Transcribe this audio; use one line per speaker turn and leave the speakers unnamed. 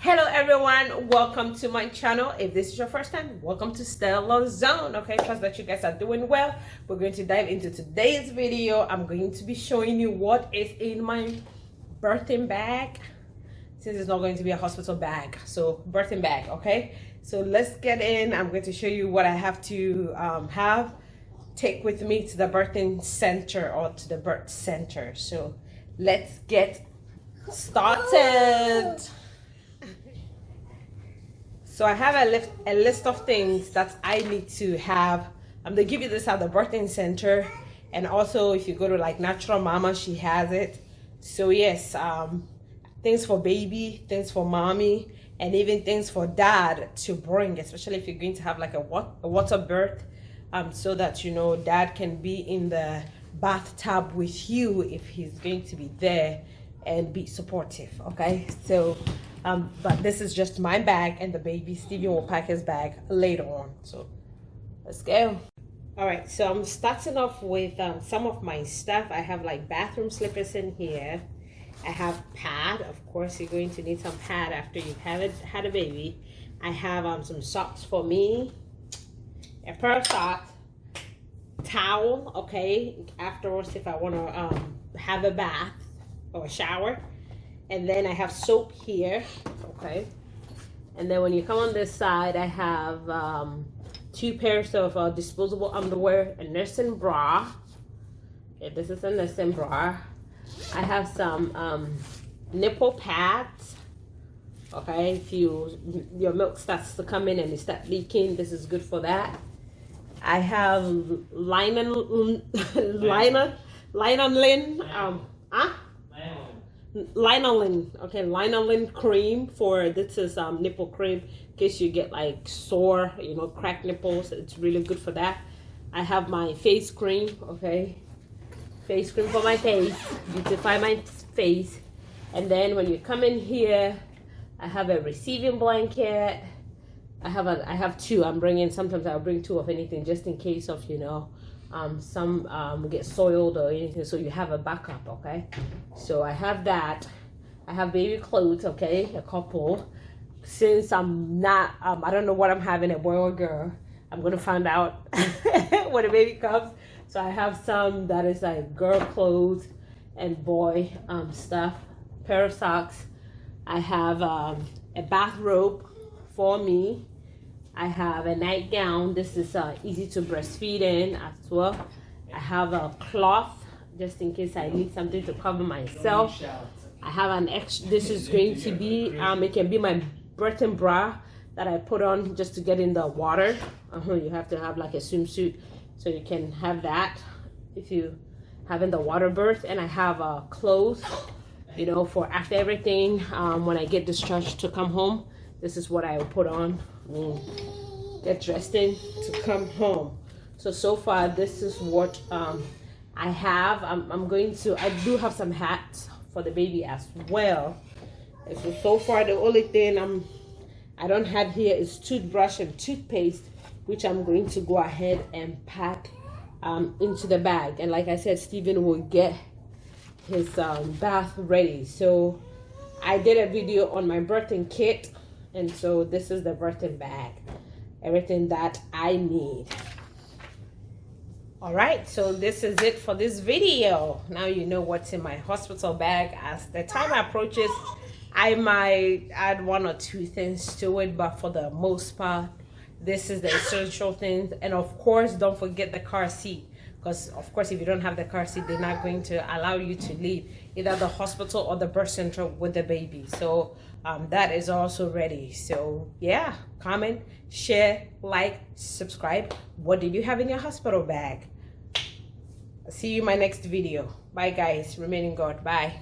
Hello everyone, welcome to my channel. If this is your first time, welcome to StellaZone. Okay, trust that you guys are doing well. We're going to dive into today's video. I'm going to be showing you what is in my birthing bag, since it's not going to be a hospital bag. So birthing bag, okay? So let's get in. I'm going to show you what I have to take with me to the birthing center or to the birth center. So let's get started. So I have a list of things that I need to have. They give you this at the birthing center, and also if you go to like Natural Mama, she has it. So yes, things for baby, things for mommy, and even things for dad to bring, especially if you're going to have like a water birth, so that you know dad can be in the bathtub with you if he's going to be there and be supportive. Okay, so but this is just my bag, and the baby Steven will pack his bag later on. So let's go. All right, so I'm starting off with some of my stuff. I have like bathroom slippers in here. I have pad. Of course, you're going to need some pad after you've had a baby. I have some socks for me, a pair of socks, towel, okay, afterwards if I want to have a bath or a shower. And then I have soap here, okay. And then when you come on this side, I have 2 pairs of disposable underwear, a nursing bra. Okay, this is a nursing bra. I have some nipple pads. Okay, if your milk starts to come in and you start leaking, this is good for that. I have lanolin, okay, lanolin cream for this is nipple cream in case you get like sore, you know, cracked nipples. It's really good for that. I have my face cream, okay, face cream for my face, beautify my face. And then when you come in here, I have a receiving blanket. I have 2. I'm bringing, sometimes I'll bring 2 of anything just in case of, you know, some get soiled or anything, so you have a backup. Okay, so I have that. I have baby clothes, okay, a couple. Since I'm not I don't know what I'm having, a boy or girl. I'm gonna find out when the baby comes. So I have some that is like girl clothes and boy stuff. Pair of socks. I have a bathrobe for me. I have a nightgown. This is easy to breastfeed in as well. I have a cloth just in case I need something to cover myself. I have an extra. This is going to be it can be my birthing bra that I put on just to get in the water. You have to have like a swimsuit, so you can have that if you having the water birth. And I have clothes, you know, for after everything. When I get discharged to come home, this is what I will put on. Get dressed in to come home. So far this is what I have. I do have some hats for the baby as well. So far the only thing I don't have here is toothbrush and toothpaste, which I'm going to go ahead and pack into the bag. And like I said, Steven will get his bath ready. So I did a video on my birthing kit, and so this is the birthing bag, everything that I need. All right, so this is it for this video. Now you know what's in my hospital bag. As the time approaches, I might add 1 or 2 things to it, but for the most part, this is the essential things. And of course, don't forget the car seat, because of course if you don't have the car seat, they're not going to allow you to leave either the hospital or the birth center with the baby. So that is also ready. So yeah, comment, share, like, subscribe. What did you have in your hospital bag? See you in my next video. Bye guys, remain in God. Bye.